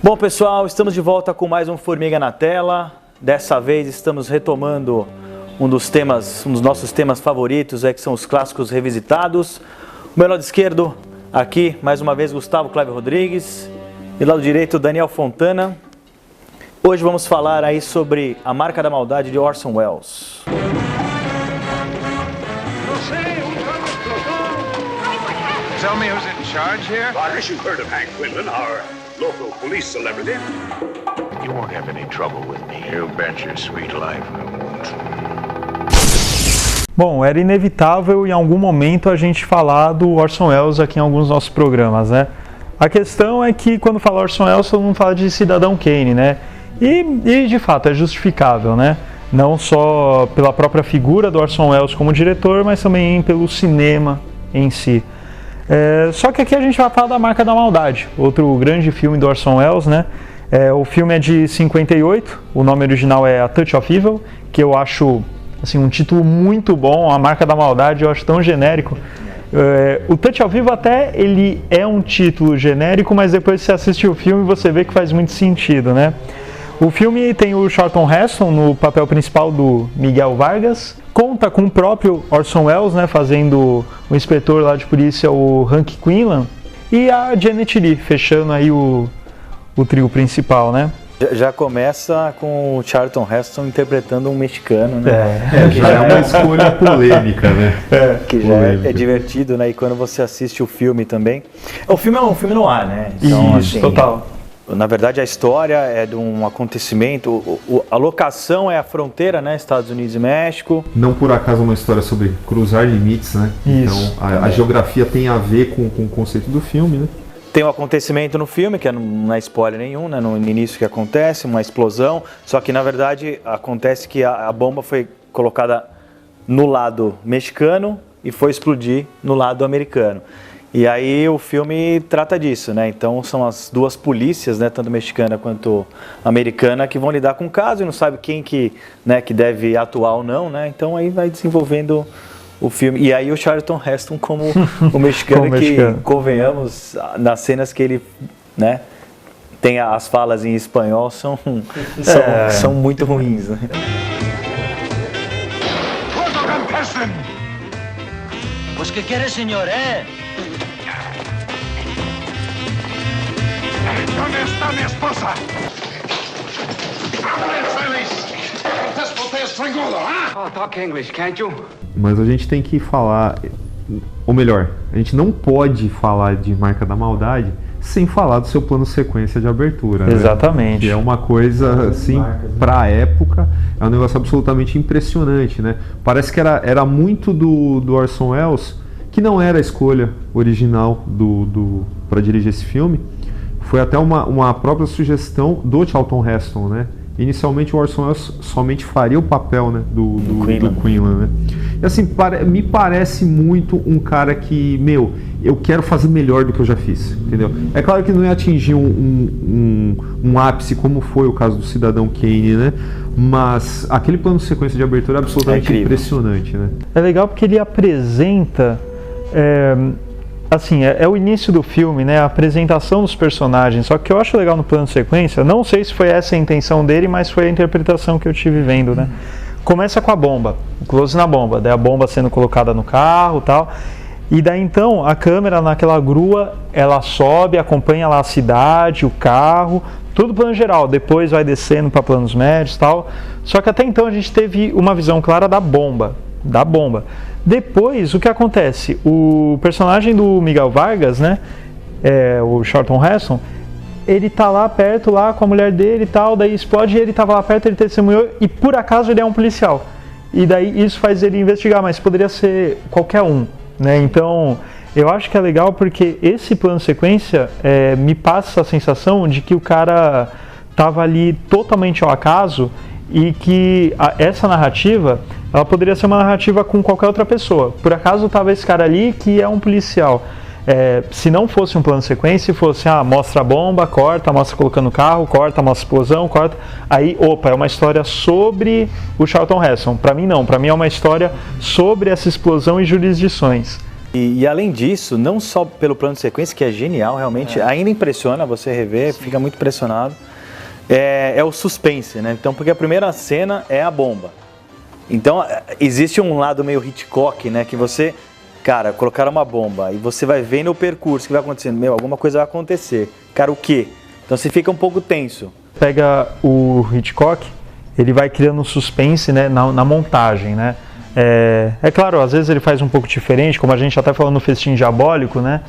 Bom, pessoal, estamos de volta com mais um Formiga na Tela. Dessa vez estamos retomando um dos nossos temas favoritos, que são os clássicos revisitados. O meu lado esquerdo, aqui, mais uma vez, Gustavo Clávio Rodrigues. E do lado direito, Daniel Fontana. Hoje vamos falar aí sobre A Marca da Maldade de Orson Welles. Tell me who's in charge here? I guess you've heard of Hank Quinlan, our local police celebrity. You won't have any trouble with me. You bet your sweet life I won't. Bom, era inevitável em algum momento a gente falar do Orson Welles aqui em alguns dos nossos programas, né? A questão é que quando fala Orson Welles, todo mundo fala de Cidadão Kane, né? E de fato é justificável, né? Não só pela própria figura do Orson Welles como diretor, mas também pelo cinema em si. Só que aqui a gente vai falar da Marca da Maldade, outro grande filme do Orson Welles, né? O filme é de 58, o nome original é A Touch of Evil, que eu acho assim, um título muito bom. A Marca da Maldade eu acho tão genérico. O Touch of Evil até ele é um título genérico, mas depois você assiste o filme você vê que faz muito sentido, né? O filme tem o Charlton Heston no papel principal do Miguel Vargas. Conta com o próprio Orson Welles, né, fazendo o inspetor lá de polícia, o Hank Quinlan. E a Janet Leigh, fechando aí o trio principal, né? Já começa com o Charlton Heston interpretando um mexicano, né? Já é uma escolha polêmica, né? Que já é divertido, né? E quando você assiste o filme também... O filme é um filme no ar, né? Então, isso, assim, total. Na verdade, a história é de um acontecimento, a locação é a fronteira, né, Estados Unidos e México. Não por acaso uma história sobre cruzar limites, né? Isso. Então, a geografia tem a ver com o conceito do filme, né? Tem um acontecimento no filme, que não é spoiler nenhum, né, no início que acontece, uma explosão, só que na verdade acontece que a bomba foi colocada no lado mexicano e foi explodir no lado americano. E aí o filme trata disso, né? Então são as duas polícias, né, tanto mexicana quanto americana, que vão lidar com o caso e não sabe quem que deve atuar ou não, né? Então aí vai desenvolvendo o filme. E aí o Charlton Heston como o mexicano que, convenhamos, nas cenas que ele, né, tem as falas em espanhol são muito ruins, né? Pues que quieres, señor, ¿Dónde está mi esposa? Oh, talk English, can't you? Mas a gente tem que falar, ou melhor, a gente não pode falar de Marca da Maldade sem falar do seu plano sequência de abertura. Exatamente. Né? Que é uma coisa, assim, para a época, é um negócio absolutamente impressionante, né? Parece que era muito do Orson Welles, que não era a escolha original para dirigir esse filme. Foi até uma própria sugestão do Charlton Heston, né? Inicialmente o Orson Welles somente faria o papel, né, do Quinlan, né? E assim, me parece muito um cara que, eu quero fazer melhor do que eu já fiz, entendeu? É claro que não ia atingir um ápice como foi o caso do Cidadão Kane, né? Mas aquele plano de sequência de abertura é absolutamente impressionante, né? É legal porque ele apresenta... Assim, é o início do filme, né, a apresentação dos personagens, só que o que eu acho legal no plano de sequência, não sei se foi essa a intenção dele, mas foi a interpretação que eu tive vendo, né. Começa com a bomba, o close na bomba, daí a bomba sendo colocada no carro e tal, e daí então a câmera naquela grua, ela sobe, acompanha lá a cidade, o carro, tudo plano geral, depois vai descendo para planos médios e tal, só que até então a gente teve uma visão clara da bomba. Depois, o que acontece? O personagem do Miguel Vargas, né, o Charlton Heston, ele tá lá perto, lá com a mulher dele e tal, daí explode e ele tava lá perto, ele testemunhou e por acaso ele é um policial. E daí isso faz ele investigar, mas poderia ser qualquer um, né? Então, eu acho que é legal porque esse plano sequência me passa a sensação de que o cara tava ali totalmente ao acaso e que essa narrativa, ela poderia ser uma narrativa com qualquer outra pessoa. Por acaso estava esse cara ali que é um policial. Se não fosse um plano de sequência, fosse, mostra a bomba, corta, mostra colocando o carro, corta, mostra a explosão, corta. Aí, é uma história sobre o Charlton Heston. Para mim não, para mim é uma história sobre essa explosão e jurisdições. E além disso, não só pelo plano de sequência, que é genial, realmente, ainda impressiona você rever, fica muito impressionado, é o suspense, né? Então, porque a primeira cena é a bomba. Então, existe um lado meio Hitchcock, né? Que você, cara, colocaram uma bomba e você vai vendo o percurso que vai acontecendo. Alguma coisa vai acontecer. Cara, o quê? Então, você fica um pouco tenso. Pega o Hitchcock, ele vai criando suspense, né, na montagem, né? É claro, às vezes ele faz um pouco diferente, como a gente até falou no Festim Diabólico, né?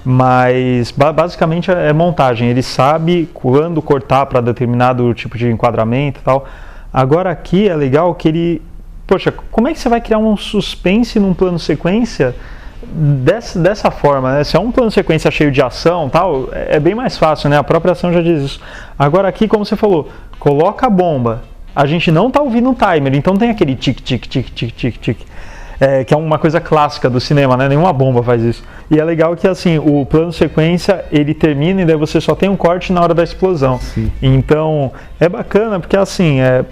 Mas basicamente é montagem. Ele sabe quando cortar para determinado tipo de enquadramento e tal. Agora aqui é legal que ele... Poxa, como é que você vai criar um suspense num plano sequência dessa forma, né? Se é um plano sequência cheio de ação e tal, é bem mais fácil, né? A própria ação já diz isso. Agora aqui, como você falou, coloca a bomba. A gente não está ouvindo o timer, então tem aquele tic, tic, tic, tic, tic, tic. Que é uma coisa clássica do cinema, né? Nenhuma bomba faz isso. E é legal que, assim, o plano sequência, ele termina e daí você só tem um corte na hora da explosão. Sim. Então, é bacana porque, assim, é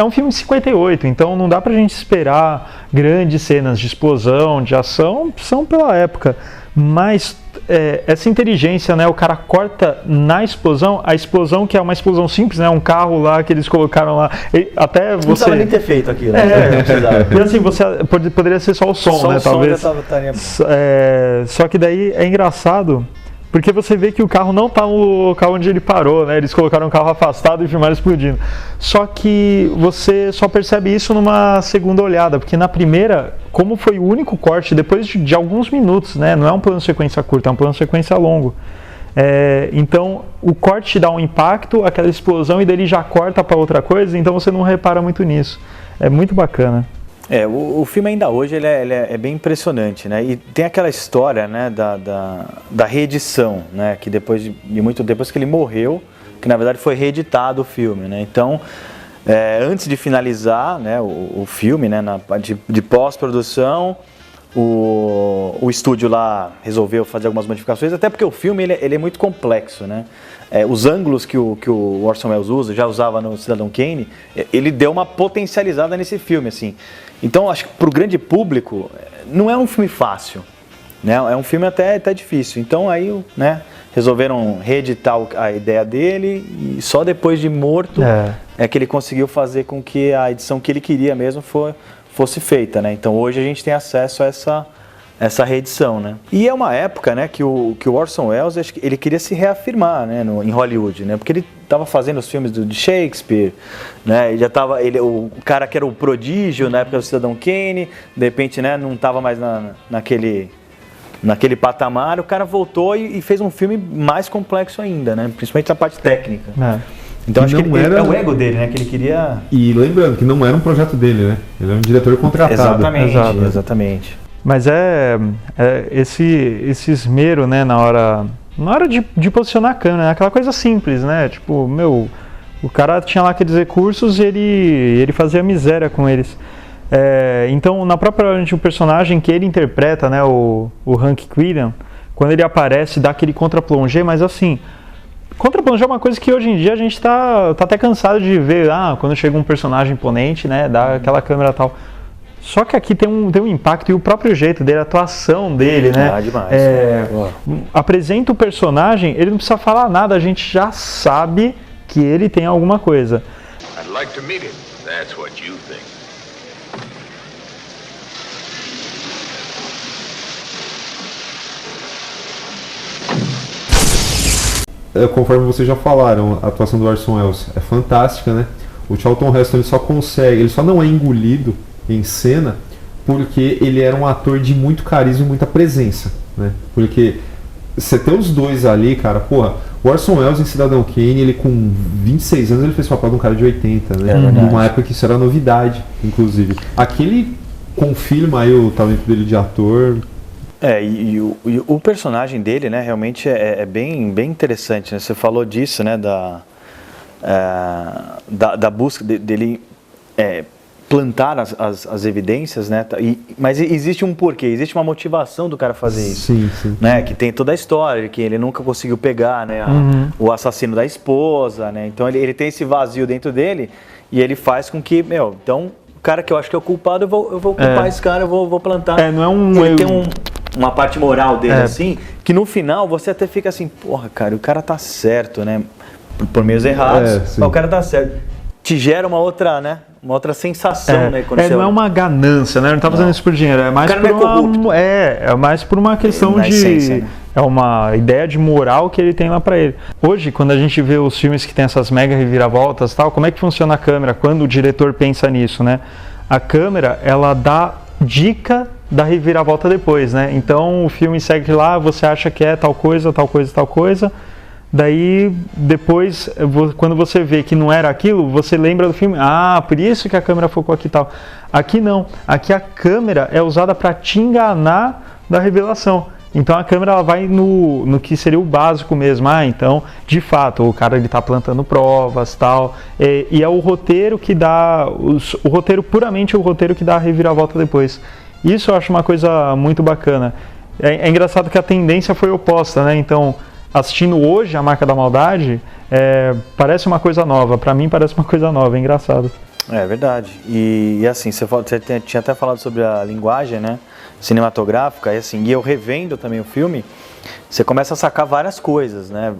um filme de 58, então não dá pra gente esperar grandes cenas de explosão, de ação, são pela época. Mas essa inteligência, né? O cara corta na explosão, a explosão que é uma explosão simples, né? Um carro lá que eles colocaram lá. Até você... Não precisava nem ter feito aquilo. E assim, você poderia ser só o som, só né? o som Talvez. já estaria... Só que daí é engraçado, porque você vê que o carro não está no local onde ele parou, né? Eles colocaram o carro afastado e filmaram explodindo. Só que você só percebe isso numa segunda olhada, porque na primeira, como foi o único corte, depois de alguns minutos, né? Não é um plano sequência curto, é um plano sequência longo. Então, o corte dá um impacto, aquela explosão, e daí ele já corta para outra coisa, então você não repara muito nisso. É muito bacana. O filme ainda hoje ele é bem impressionante, né? E tem aquela história, né, da reedição, né? Que depois que ele morreu, que na verdade foi reeditado o filme, né? Então, antes de finalizar, né, o filme, né, de pós-produção, o estúdio lá resolveu fazer algumas modificações, até porque o filme ele é muito complexo, né? Os ângulos que o Orson Welles usa, já usava no Cidadão Kane, ele deu uma potencializada nesse filme, assim. Então, acho que para o grande público, não é um filme fácil, né? É um filme até difícil. Então, aí, né, resolveram reeditar a ideia dele e só depois de morto é que ele conseguiu fazer com que a edição que ele queria mesmo fosse feita, né? Então, hoje a gente tem acesso a essa reedição, né? E é uma época, né, que o Orson Welles, acho que ele queria se reafirmar, né, em Hollywood, né? Porque ele estava fazendo os filmes de Shakespeare, né? Ele já estava, o cara que era o prodígio na época do Cidadão Kane, de repente, né, não estava mais naquele patamar. O cara voltou e fez um filme mais complexo ainda, né? Principalmente a parte técnica. Então acho que é o ego dele, né? Que ele queria... E lembrando que não era um projeto dele, né? Ele era um diretor contratado. Exatamente. Mas esse esmero, né, na hora de posicionar a câmera, né? Aquela coisa simples, né? Tipo, o cara tinha lá aqueles recursos e ele fazia miséria com eles. Então, na própria hora o personagem que ele interpreta, né, o Hank Quillian, quando ele aparece, dá aquele contra-plongé, mas assim... Contra-plongé é uma coisa que hoje em dia a gente tá até cansado de ver, quando chega um personagem imponente, né, dá aquela câmera tal. Só que aqui tem um impacto e o próprio jeito dele, a atuação dele, né? Demais. Apresenta o personagem, ele não precisa falar nada, a gente já sabe que ele tem alguma coisa. I'd like to meet him. That's what you think. Conforme vocês já falaram, a atuação do Orson Welles é fantástica, né? O Charlton Heston ele só não é engolido em cena porque ele era um ator de muito carisma e muita presença, né? Porque você ter os dois ali, cara, porra, o Orson Welles em Cidadão Kane, ele com 26 anos, ele fez papel de um cara de 80, né? Numa época que isso era novidade, inclusive. Aqui ele confirma aí o talento dele de ator. E o personagem dele, né, realmente é bem interessante, né? Você falou disso, né, da busca dele plantar as evidências, né? Mas existe um porquê, existe uma motivação do cara fazer isso. Sim. Né? Que tem toda a história, que ele nunca conseguiu pegar, né, o assassino da esposa, né? Então ele tem esse vazio dentro dele e ele faz com que, então, o cara que eu acho que é o culpado, eu vou culpar esse cara, eu vou plantar. Não é um... uma parte moral dele, assim, que no final você até fica assim, porra, cara, o cara tá certo, né? Por meios errados, mas o cara tá certo. Te gera uma outra, né? Uma outra sensação, né? Quando você não é uma ganância, né? Não tá fazendo isso por dinheiro, é mais por uma, é mais por uma questão de essência, né? É uma ideia de moral que ele tem lá pra ele. Hoje, quando a gente vê os filmes que tem essas mega reviravoltas e tal, como é que funciona a câmera quando o diretor pensa nisso, né? A câmera, ela dá dica da reviravolta depois, né? Então o filme segue lá, você acha que é tal coisa, tal coisa, tal coisa. Daí, depois, quando você vê que não era aquilo, você lembra do filme. Ah, por isso que a câmera focou aqui e tal. Aqui não. Aqui a câmera é usada para te enganar da revelação. Então a câmera ela vai no que seria o básico mesmo. Ah, então, de fato, o cara ele tá plantando provas, tal. E é o roteiro que dá... O roteiro, puramente o roteiro que dá a reviravolta depois. Isso eu acho uma coisa muito bacana. É engraçado que a tendência foi oposta, né? Então, assistindo hoje A Marca da Maldade, parece uma coisa nova. Pra mim parece uma coisa nova, é engraçado. É verdade. E assim, você tinha até falado sobre a linguagem, né? Cinematográfica, e assim, e eu revendo também o filme, você começa a sacar várias coisas, né?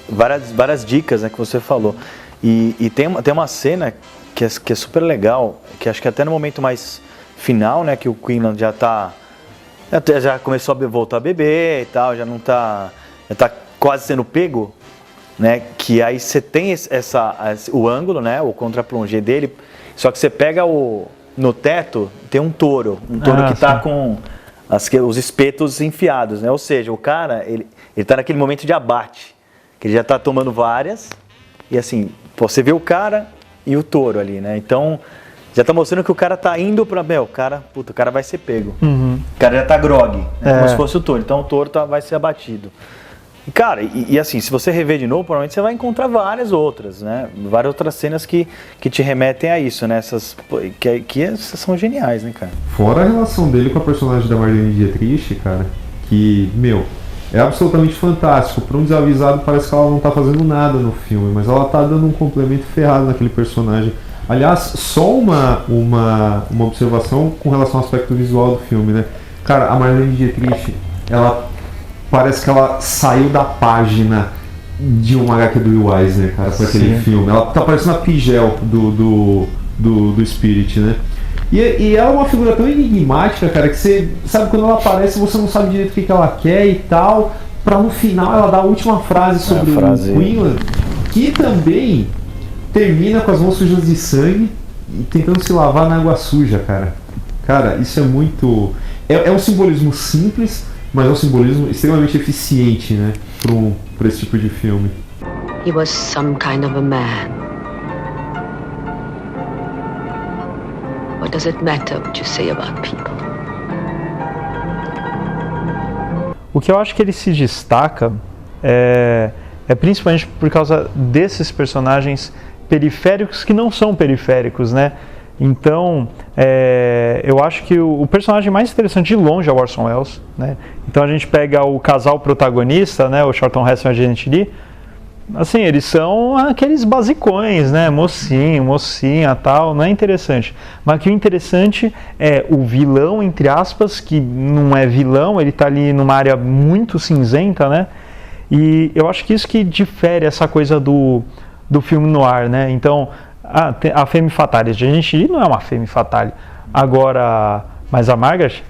Várias dicas, né, que você falou. E tem uma cena que é super legal, que acho que até no momento mais final, né, que o Quinlan já começou a voltar a beber e tal, já tá quase sendo pego, né? Que aí você tem o ângulo, né? O contra-plongé dele, só que você pega no teto, tem um touro que tá com os espetos enfiados, né? Ou seja, o cara, ele tá naquele momento de abate, que ele já tá tomando várias, e assim, pô, você vê o cara e o touro ali, né? Então, já tá mostrando que o cara tá indo pra... o cara vai ser pego. Uhum. O cara já tá grog, né? Como se fosse o touro. Então o touro vai ser abatido. E, cara, e assim, se você rever de novo, provavelmente você vai encontrar várias outras, né? Várias outras cenas que te remetem a isso, né? Essas são geniais, né, cara? Fora a relação dele com a personagem da Marlene Dietrich, cara, que, é absolutamente fantástico. Para um desavisado parece que ela não tá fazendo nada no filme, mas ela tá dando um complemento ferrado naquele personagem. Aliás, só uma observação com relação ao aspecto visual do filme, né? Cara, a Marlene Dietrich, ela parece que ela saiu da página de um HQ do Will Eisner, cara, com aquele filme. Ela tá parecendo a Pigel do Spirit, né? E ela é uma figura tão enigmática, cara, que você sabe, quando ela aparece, você não sabe direito o que ela quer e tal, pra no final ela dar a última frase sobre o Quinlan, que também termina com as mãos sujas de sangue e tentando se lavar na água suja, cara. Cara, isso é muito... É um simbolismo simples, mas é um simbolismo extremamente eficiente, né, para esse tipo de filme. He was some kind of a man. What does it matter what you say about people? O que eu acho que ele se destaca é principalmente por causa desses personagens periféricos que não são periféricos, né? Então, eu acho que o personagem mais interessante de longe é o Orson Welles, né? Então a gente pega o casal protagonista, né, o Charlton Heston e a Janet Leigh, assim, eles são aqueles basicões, né, mocinho, mocinha, tal, não é interessante. Mas que o interessante é o vilão, entre aspas, que não é vilão, ele tá ali numa área muito cinzenta, né? E eu acho que isso que difere essa coisa do filme noir, né? Então, a Femme Fatale, a gente não é uma Femme Fatale. Agora, mas a Margaret,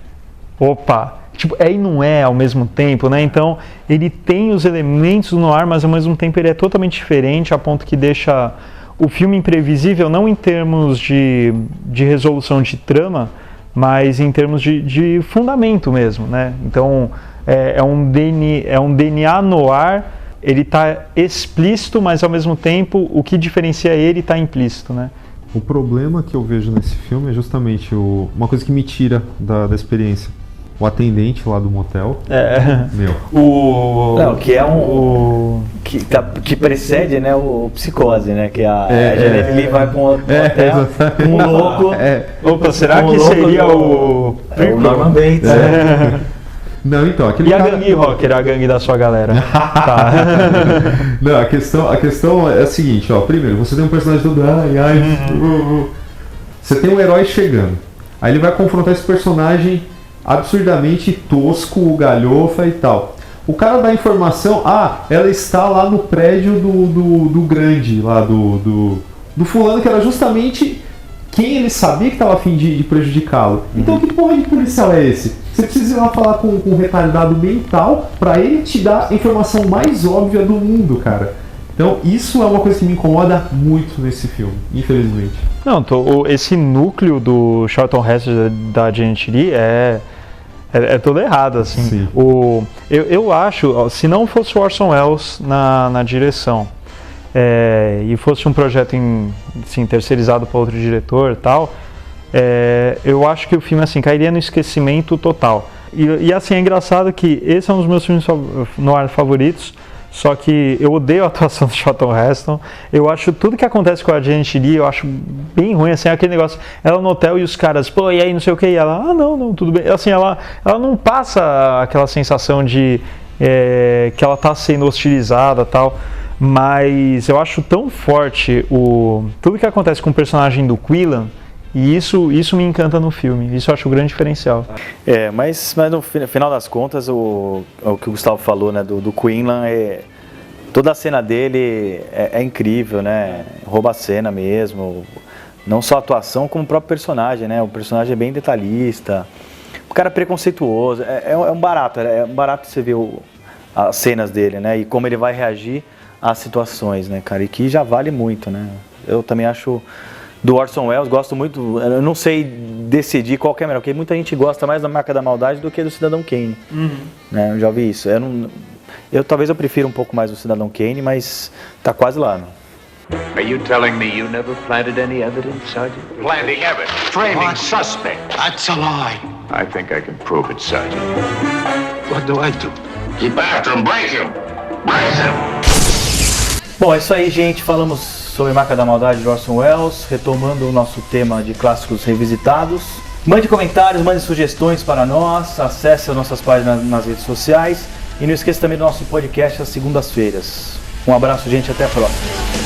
opa, tipo, e não é ao mesmo tempo, né? Então, ele tem os elementos do noir, mas ao mesmo tempo ele é totalmente diferente, a ponto que deixa o filme imprevisível, não em termos de resolução de trama, mas em termos de fundamento mesmo, né? Então, é um DNA noir. Ele está explícito, mas ao mesmo tempo o que diferencia ele está implícito, né? O problema que eu vejo nesse filme é justamente uma coisa que me tira da experiência. O atendente lá do motel. Que precede, né, o Psicose, né? Que a Janet Leigh vai com o motel, um louco. Opa, será que seria o Norman Bates? Não, então, aquele cara... a gangue rocker, a gangue da sua galera. Tá. Não, a questão é a seguinte, ó. Primeiro, você tem um personagem todo... Você tem um herói chegando. Aí ele vai confrontar esse personagem absurdamente tosco, galhofa e tal. O cara dá informação, ela está lá no prédio do grande, lá do fulano, que era justamente quem ele sabia que estava a fim de prejudicá-lo. Então que porra de policial é esse? Você precisa ir lá falar com um retardado mental pra ele te dar a informação mais óbvia do mundo, cara. Então isso é uma coisa que me incomoda muito nesse filme, infelizmente. Não, esse núcleo do Charlton Heston da Janet Leigh é todo errado, assim. Sim. Eu acho, se não fosse o Orson Welles na direção, e fosse um projeto assim, terceirizado para outro diretor e tal, eu acho que o filme assim, cairia no esquecimento total. E assim, é engraçado que esse é um dos meus filmes noir favoritos, só que eu odeio a atuação do Charlton Heston. Eu acho tudo que acontece com a Janet Leigh, eu acho bem ruim, assim, aquele negócio, ela no hotel e os caras, pô, e aí, não sei o que, e ela, não, tudo bem. Assim, ela não passa aquela sensação de que ela tá sendo hostilizada e tal, mas eu acho tão forte tudo que acontece com o personagem do Quinlan, e isso me encanta no filme, isso eu acho o grande diferencial. Mas no final das contas, o que o Gustavo falou, né, do Quinlan, toda a cena dele é incrível, né, rouba a cena mesmo, não só a atuação, como o próprio personagem, né, o personagem é bem detalhista, o cara é preconceituoso, é um barato você ver as cenas dele, né, e como ele vai reagir às situações, né, cara, e que já vale muito, né, eu também acho... Do Orson Welles, gosto muito, eu não sei decidir qual que é melhor, porque muita gente gosta mais da Marca da Maldade do que do Cidadão Kane. Né, eu já ouvi isso. Talvez eu prefira um pouco mais do Cidadão Kane, mas tá quase lá. Né? Are you telling me you never planted any evidence, Sergeant? Planting evidence? Framing suspects? That's a lie. I think I can prove it, Sergeant. What do I do? Keep after him, brace him! Brace him! Bom, é isso aí, gente. Falamos sobre Marca da Maldade de Orson Welles, retomando o nosso tema de clássicos revisitados. Mande comentários, mande sugestões para nós, acesse as nossas páginas nas redes sociais e não esqueça também do nosso podcast às segundas-feiras. Um abraço, gente, até a próxima.